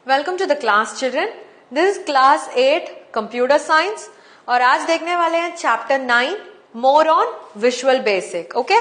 Welcome to the class children. This is class 8 computer science और आज देखने वाले हैं chapter 9 more on visual basic. Okay,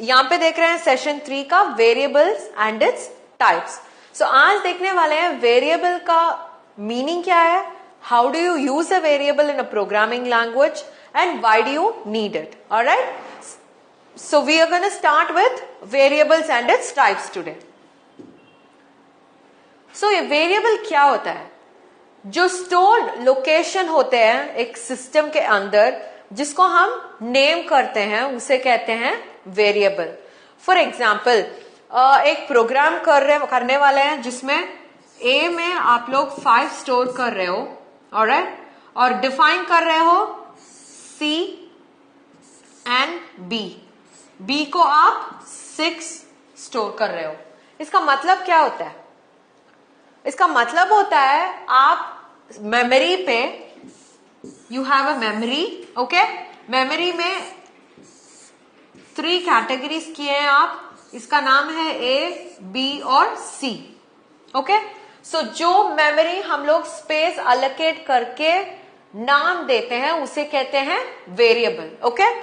यहाँ पे देख रहे हैं सेशन 3 का variables and its types. So आज देखने वाले हैं वेरिएबल का मीनिंग क्या है, how do you use a variable in a programming language and why do you need it. Alright, so we are gonna start with variables and its types today. So ये variable क्या होता है? जो stored location होते हैं एक system के अंदर जिसको हम नेम करते हैं उसे कहते हैं वेरिएबल। फॉर एग्जाम्पल एक प्रोग्राम करने वाले हैं जिसमें ए में आप लोग 5 स्टोर कर रहे हो, ऑलराइट, और डिफाइन कर रहे हो सी एंड बी को आप 6 स्टोर कर रहे हो। इसका मतलब क्या होता है? इसका मतलब होता है आप मेमोरी पे you have a memory, okay, memory में 3 कैटेगरीज किए हैं आप, इसका नाम है ए, बी और सी। ओके, सो जो मेमोरी हम लोग स्पेस अलोकेट करके नाम देते हैं उसे कहते हैं वेरिएबल। ओके,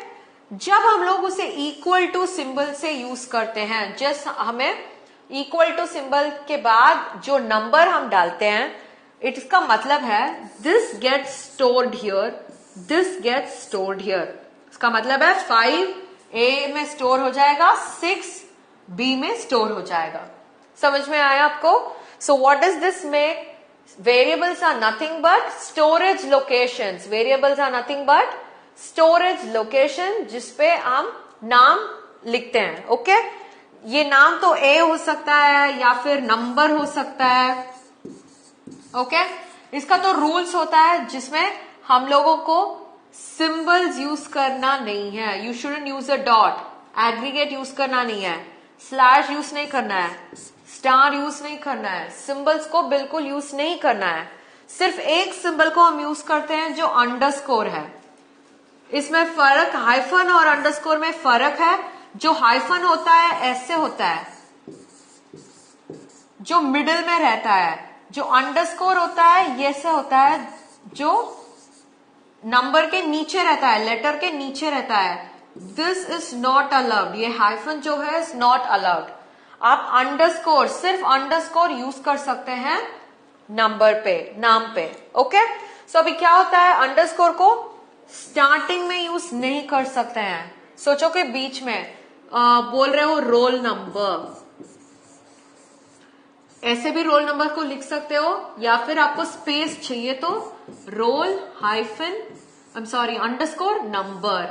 जब हम लोग उसे इक्वल टू सिंबल से यूज करते हैं, जस्ट हमें इक्वल टू सिंबल के बाद जो नंबर हम डालते हैं इसका मतलब है this gets stored here, this gets stored here. इसका मतलब है 5 ए में स्टोर हो जाएगा, 6 बी में स्टोर हो जाएगा। समझ में आया आपको? So what does this make? Variables are nothing but storage locations. Variables are nothing but storage location जिसपे हम नाम लिखते हैं। ओके, ये नाम तो ए हो सकता है या फिर नंबर हो सकता है। ओके, इसका तो रूल्स होता है जिसमें हम लोगों को सिंबल्स यूज करना नहीं है। You shouldn't use a dot, aggregate use करना नहीं है, स्लैश यूज नहीं करना है, स्टार यूज नहीं करना है, सिंबल्स को बिल्कुल यूज नहीं करना है। सिर्फ एक सिंबल को हम यूज करते हैं जो अंडरस्कोर है। इसमें फर्क हाइफन और अंडरस्कोर में फर्क है। जो हाइफन होता है ऐसे होता है जो मिडिल में रहता है, जो अंडरस्कोर होता है ये से होता है जो नंबर के नीचे रहता है, लेटर के नीचे रहता है। दिस इज नॉट अलाउड, ये हाइफन जो है इज नॉट अलाउड। आप अंडरस्कोर, सिर्फ अंडरस्कोर यूज कर सकते हैं नंबर पे, नाम पे। ओके, सो अभी क्या होता है, अंडरस्कोर को स्टार्टिंग में यूज नहीं कर सकते हैं। सोचो कि बीच में बोल रहे हो रोल नंबर, ऐसे भी रोल नंबर को लिख सकते हो, या फिर आपको स्पेस चाहिए तो रोल अंडरस्कोर नंबर।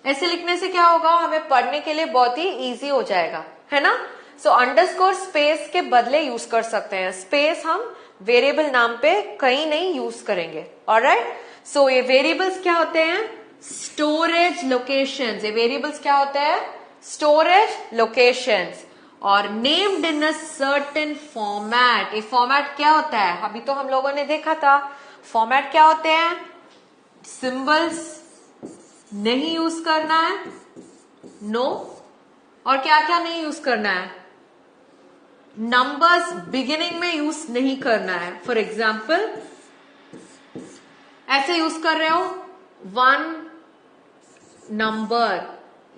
ऐसे लिखने से क्या होगा, हमें पढ़ने के लिए बहुत ही इजी हो जाएगा, है ना। सो अंडरस्कोर स्पेस के बदले यूज कर सकते हैं। स्पेस हम वेरिएबल नाम पे कहीं नहीं यूज करेंगे। ऑलराइट, सो ये वेरिएबल्स क्या होते हैं? Storage locations. ये वेरिएबल्स क्या होते हैं? स्टोरेज लोकेशंस और named in a certain format. ये फॉर्मेट क्या होता है? अभी तो हम लोगों ने देखा था फॉर्मेट क्या होते हैं। सिंबल्स नहीं यूज करना है, नो, और क्या क्या नहीं यूज करना है? नंबर्स बिगिनिंग में यूज नहीं करना है। फॉर एग्जाम्पल ऐसे यूज कर रहे हो 1 नंबर,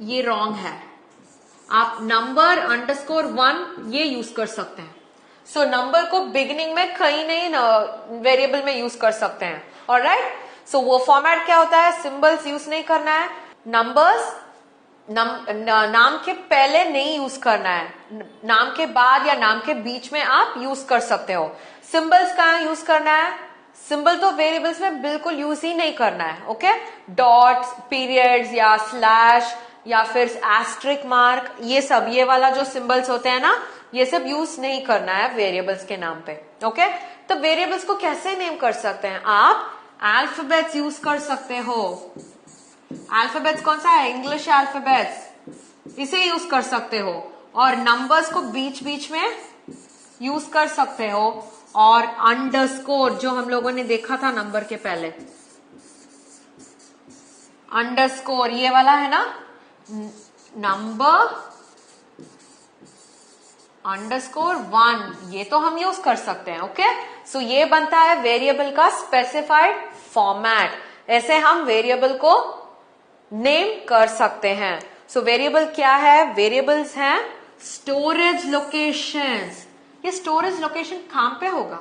ये रॉन्ग है। आप नंबर अंडरस्कोर 1 ये यूज कर सकते हैं। सो नंबर को बिगिनिंग में कहीं नहीं वेरिएबल में यूज कर सकते हैं। ऑलराइट, सो वो फॉर्मेट क्या होता है? सिंबल्स यूज नहीं करना है, नंबर्स नाम के पहले नहीं यूज करना है, नाम के बाद या नाम के बीच में आप यूज कर सकते हो। सिंबल्स कहाँ यूज करना है? सिंबल तो वेरिएबल्स में बिल्कुल यूज ही नहीं करना है। ओके, डॉट्स, पीरियड्स या स्लैश या फिर एस्ट्रिक मार्क, ये सब, ये वाला जो सिंबल्स होते हैं ना, ये सब यूज नहीं करना है वेरिएबल्स के नाम पे। ओके, तो वेरिएबल्स को कैसे नेम कर सकते हैं? आप अल्फाबेट्स यूज कर सकते हो। अल्फाबेट्स कौन सा है? इंग्लिश अल्फाबेट्स, इसे यूज कर सकते हो। और नंबर्स को बीच बीच में यूज कर सकते हो। और अंडरस्कोर जो हम लोगों ने देखा था नंबर के पहले, अंडरस्कोर ये वाला है ना, नंबर _1 ये तो हम यूज कर सकते हैं। ओके, सो ये बनता है वेरिएबल का स्पेसिफाइड फॉर्मेट। ऐसे हम वेरिएबल को नेम कर सकते हैं। सो वेरिएबल क्या है? वेरिएबल्स हैं स्टोरेज लोकेशंस। ये स्टोरेज लोकेशन कहां पे होगा?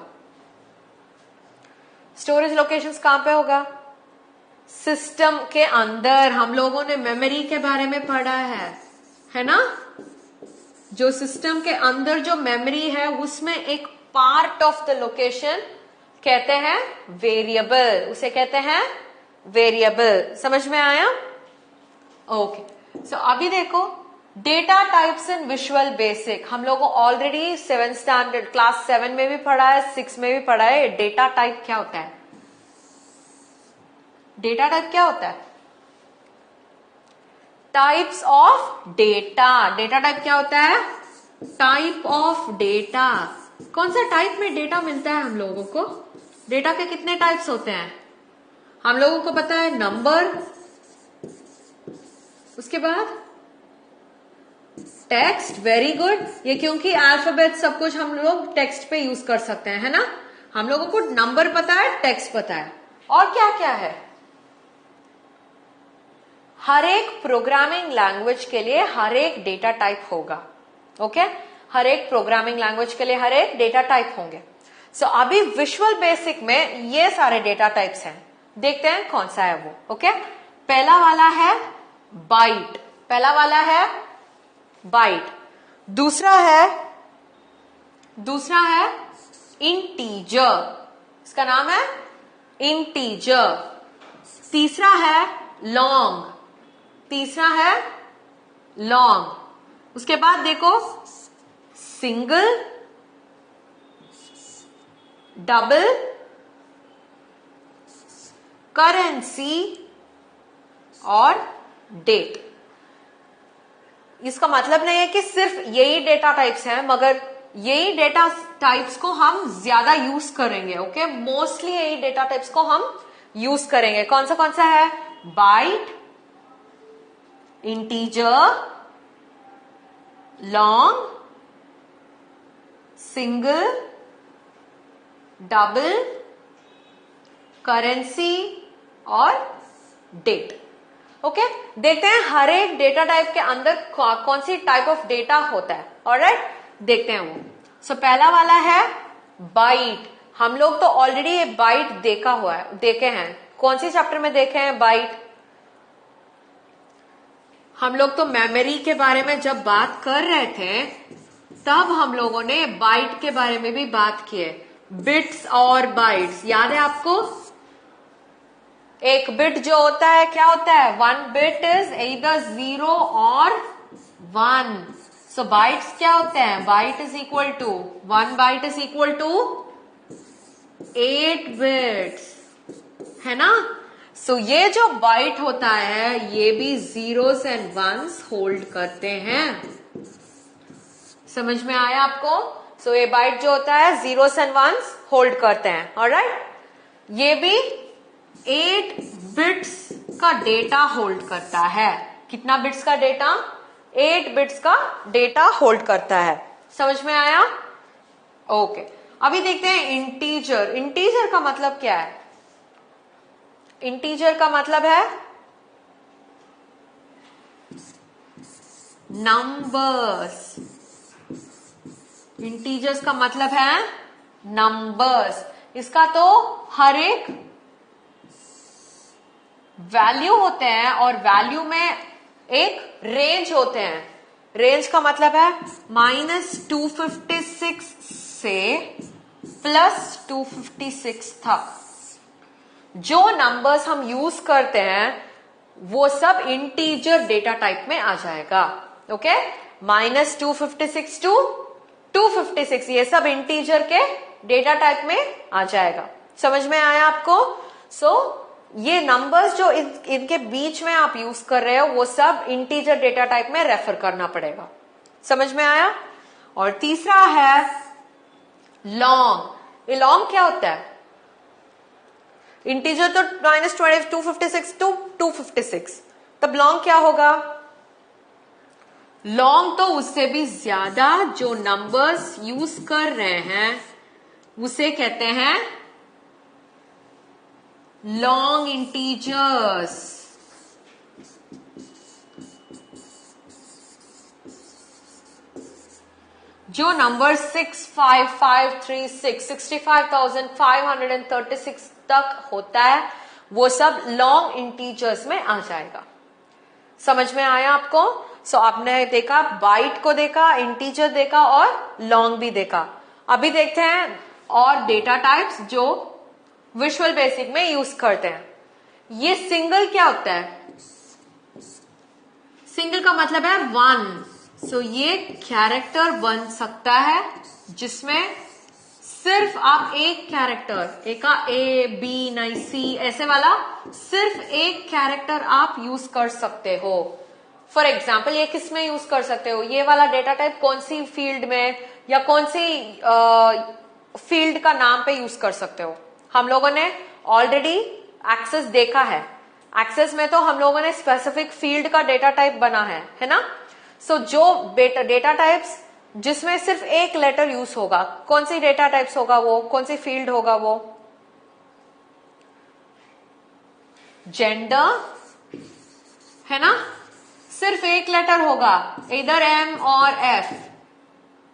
स्टोरेज लोकेशंस कहां पे होगा? सिस्टम के अंदर। हम लोगों ने मेमोरी के बारे में पढ़ा है ना? जो सिस्टम के अंदर जो मेमोरी है उसमें एक पार्ट ऑफ द लोकेशन कहते हैं वेरिएबल, उसे कहते हैं वेरिएबल। समझ में आया? ओके, सो अभी देखो data types in visual basic हम लोगों ऑलरेडी 7 स्टैंडर्ड क्लास 7 में भी पढ़ा है, 6 में भी पढ़ा है। डेटा टाइप क्या होता है? डेटा टाइप क्या होता है? Types of data. Data type क्या होता है? Type of data. कौन सा टाइप में डेटा मिलता है हम लोगों को? डेटा के कितने टाइप्स होते हैं हम लोगों को पता है? नंबर, उसके बाद टेक्स्ट। वेरी गुड, ये क्योंकि अल्फाबेट सब कुछ हम लोग टेक्स्ट पे यूज कर सकते हैं, है ना? हम लोगों को नंबर पता है, टेक्स्ट पता है, और क्या क्या है? हर एक प्रोग्रामिंग लैंग्वेज के लिए हर एक डेटा टाइप होगा। ओके, हर एक प्रोग्रामिंग लैंग्वेज के लिए हर एक डेटा टाइप होंगे। सो अभी विजुअल बेसिक में ये सारे डेटा टाइप्स हैं। देखते हैं कौन सा है वो। ओके, पहला वाला है बाइट। पहला वाला है बाइट। दूसरा है इंटीजर। इसका नाम है इंटीजर। तीसरा है लॉन्ग। उसके बाद देखो सिंगल, डबल, करेंसी और डेट। इसका मतलब नहीं है कि सिर्फ यही डेटा टाइप्स हैं, मगर यही डेटा टाइप्स को हम ज्यादा यूज करेंगे। ओके, मोस्टली यही डेटा टाइप्स को हम यूज करेंगे। कौन सा है? Byte, integer, long, single, double, currency और डेट। ओके, देखते हैं हर एक डेटा टाइप के अंदर कौन सी टाइप ऑफ डेटा होता है। ऑलराइट, देखते हैं वो। सो पहला वाला है बाइट। हम लोग तो ऑलरेडी ये बाइट देखे हैं। कौन सी चैप्टर में देखे हैं बाइट? हम लोग तो मेमोरी के बारे में जब बात कर रहे थे तब हम लोगों ने बाइट के बारे में भी बात की है। बिट्स और बाइट्स याद है आपको? एक बिट जो होता है क्या होता है? 1 बिट इज either 0 और 1। सो बाइट्स क्या होते हैं? Byte is equal to 1 byte is equal to 8 bits, है ना? सो ये जो बाइट होता है ये भी जीरोस एंड वंस होल्ड करते हैं। समझ में आया आपको? सो ये बाइट जो होता है जीरोस एंड वंस होल्ड करते हैं। ऑलराइट, ये भी 8 बिट्स का डेटा होल्ड करता है। कितना बिट्स का डेटा? 8 बिट्स का डेटा होल्ड करता है। समझ में आया? ओके, अभी देखते हैं इंटीजर। इंटीजर का मतलब क्या है? इंटीजर का मतलब है नंबर्स। इंटीजर्स का मतलब है नंबर्स। इसका तो हर एक वैल्यू होते हैं और वैल्यू में एक रेंज होते हैं। रेंज का मतलब है -256 से +256 तक जो नंबर्स हम यूज करते हैं वो सब इंटीजर डेटा टाइप में आ जाएगा। ओके, -256 टू 256 ये सब इंटीजर के डेटा टाइप में आ जाएगा। समझ में आया आपको? सो ये नंबर्स जो इनके बीच में आप यूज कर रहे हो वो सब इंटीजर डेटा टाइप में रेफर करना पड़ेगा। समझ में आया? और तीसरा है लॉन्ग। ये लॉन्ग क्या होता है? इंटीजर तो -256 टू 256, तब लॉन्ग क्या होगा? लॉन्ग तो उससे भी ज्यादा जो नंबर्स यूज कर रहे हैं उसे कहते हैं लॉन्ग इंटीजर्स। जो नंबर 65536 65,536 तक होता है वो सब लॉन्ग इंटीजर्स में आ जाएगा। समझ में आया आपको? सो आपने देखा, बाइट को देखा, इंटीजर देखा और लॉन्ग भी देखा। अभी देखते हैं और डेटा टाइप्स जो विजुअल बेसिक में यूज करते हैं। ये सिंगल क्या होता है? सिंगल का मतलब है वन। सो ये कैरेक्टर बन सकता है जिसमें सिर्फ आप एक कैरेक्टर, एक का ए बी नहीं सी ऐसे वाला सिर्फ एक कैरेक्टर आप यूज कर सकते हो। फॉर एग्जाम्पल ये किस में यूज कर सकते हो? ये वाला डेटा टाइप कौन सी फील्ड में या कौन सी फील्ड का नाम पे यूज कर सकते हो? हम लोगों ने ऑलरेडी एक्सेस देखा है। एक्सेस में तो हम लोगों ने स्पेसिफिक फील्ड का डेटा टाइप बना है ना? सो जो डेटा टाइप्स जिसमें सिर्फ एक लेटर यूज होगा, कौन सी डेटा टाइप्स होगा वो? कौन सी फील्ड होगा वो? जेंडर है ना? सिर्फ एक लेटर होगा, इधर एम और एफ।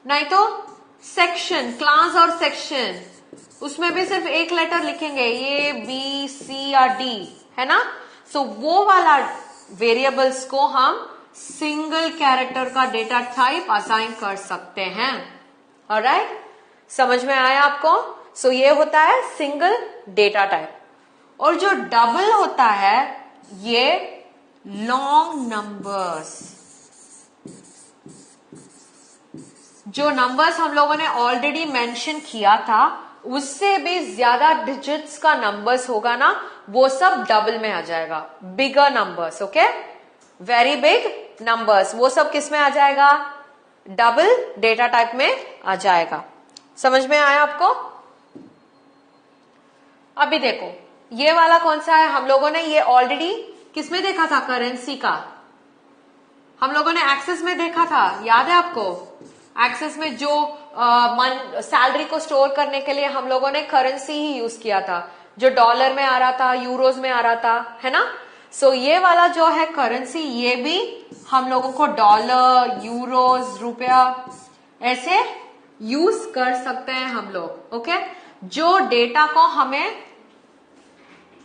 नहीं तो सेक्शन, क्लास और सेक्शन, उसमें भी सिर्फ एक लेटर लिखेंगे, ए बी सी या डी, है ना? सो वो वाला वेरिएबल्स को हम सिंगल कैरेक्टर का डेटा टाइप असाइन कर सकते हैं। ऑलराइट, समझ में आया आपको? सो ये होता है सिंगल डेटा टाइप। और जो डबल होता है ये लॉन्ग नंबर्स। जो नंबर्स हम लोगों ने ऑलरेडी मेंशन किया था उससे भी ज्यादा डिजिट्स का नंबर्स होगा ना, वो सब डबल में आ जाएगा। Bigger numbers, okay, very big numbers, वो सब किस में आ जाएगा? डबल डेटा टाइप में आ जाएगा। समझ में आया आपको? अभी देखो ये वाला कौन सा है? हम लोगों ने ये ऑलरेडी किस में देखा था? करेंसी का हम लोगों ने एक्सेस में देखा था, याद है आपको? एक्सेस में जो सैलरी को स्टोर करने के लिए हम लोगों ने करेंसी ही यूज किया था, जो डॉलर में आ रहा था, यूरोज में आ रहा था, है ना? सो ये वाला जो है करेंसी, ये भी हम लोगों को डॉलर, यूरोज, रुपया ऐसे यूज कर सकते हैं हम लोग। ओके, जो डेटा को हमें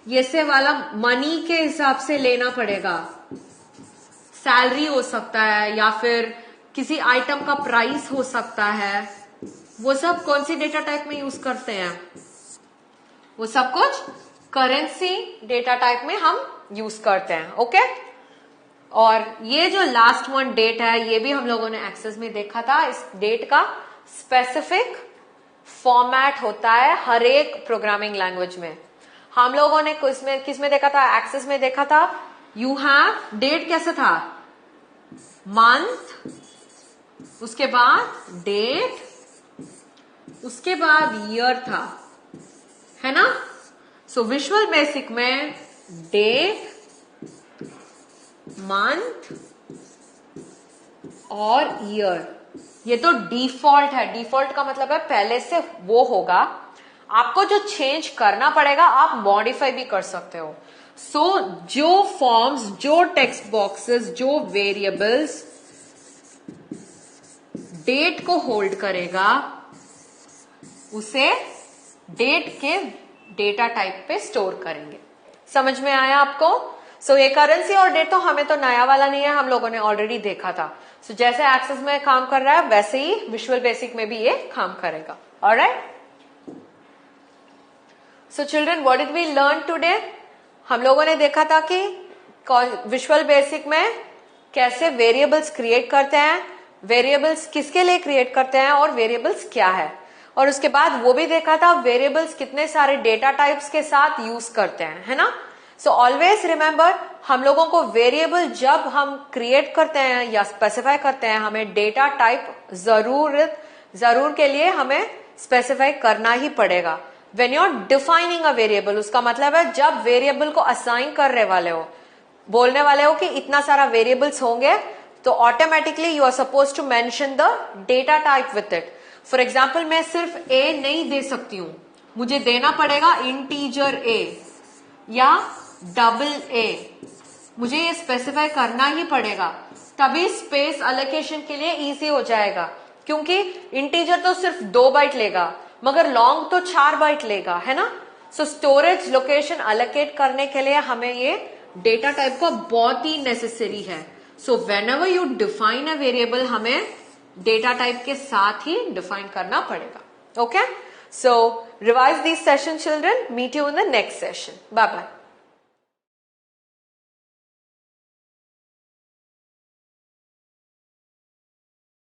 ये से वाला मनी के हिसाब से लेना पड़ेगा, सैलरी हो सकता है या फिर किसी आइटम का प्राइस हो सकता है, वो सब कौन सी डेटा टाइप में यूज करते हैं? वो सब कुछ करेंसी डेटा टाइप में हम यूज करते हैं। ओके, और ये जो लास्ट वन डेट है ये भी हम लोगों ने एक्सेस में देखा था। इस डेट का स्पेसिफिक फॉर्मेट होता है हर एक प्रोग्रामिंग लैंग्वेज में। हम लोगों ने किस में देखा था? एक्सेस में देखा था। यू हैव डेट कैसे था? मंथ, उसके बाद डेट, उसके बाद ईयर था, है ना? सो विजुअल बेसिक में डेट, मंथ और ईयर ये तो डिफॉल्ट है। डिफॉल्ट का मतलब है पहले से वो होगा, आपको जो चेंज करना पड़ेगा आप मॉडिफाई भी कर सकते हो। सो जो फॉर्म्स, जो टेक्स्ट बॉक्सेस, जो वेरिएबल्स डेट को होल्ड करेगा उसे डेट के डेटा टाइप पे स्टोर करेंगे। समझ में आया आपको? सो ये करेंसी और डेट तो हमें तो नया वाला नहीं है, हम लोगों ने ऑलरेडी देखा था। सो जैसे एक्सेस में काम कर रहा है वैसे ही विजुअल बेसिक में भी ये काम करेगा। Alright, so children, what did we learn today? हम लोगों ने देखा था कि विजुअल बेसिक में कैसे वेरिएबल्स क्रिएट करते हैं, वेरिएबल्स किसके लिए क्रिएट करते हैं और वेरिएबल्स क्या है, और उसके बाद वो भी देखा था वेरिएबल्स कितने सारे डेटा टाइप्स के साथ यूज करते हैं, है ना? सो ऑलवेज रिमेंबर, हम लोगों को वेरिएबल जब हम क्रिएट करते हैं या स्पेसिफाई करते हैं, हमें डेटा टाइप जरूर के लिए हमें स्पेसिफाई करना ही पड़ेगा। When you are defining a variable, उसका मतलब है जब वेरिएबल को असाइन कर रहे वाले हो, बोलने वाले हो कि इतना सारा वेरिएबल्स होंगे तो automatically you are suppose to mention the data type with it. For example मैं सिर्फ ए नहीं दे सकती हूं, मुझे देना पड़ेगा इंटीजर ए या डबल ए. मुझे ये स्पेसिफाई करना ही पड़ेगा, तभी स्पेस अलोकेशन के लिए इजी हो जाएगा. क्योंकि इंटीजर तो सिर्फ 2 बाइट लेगा, मगर लॉन्ग तो 4 बाइट लेगा, है ना. सो स्टोरेज लोकेशन अलोकेट करने के लिए हमें ये डेटा टाइप का बहुत ही नेसेसरी है. So whenever you define a variable, हमें डेटा टाइप के साथ ही डिफाइन करना पड़ेगा. Okay, so revise this session children. Meet you in the next session. Bye bye.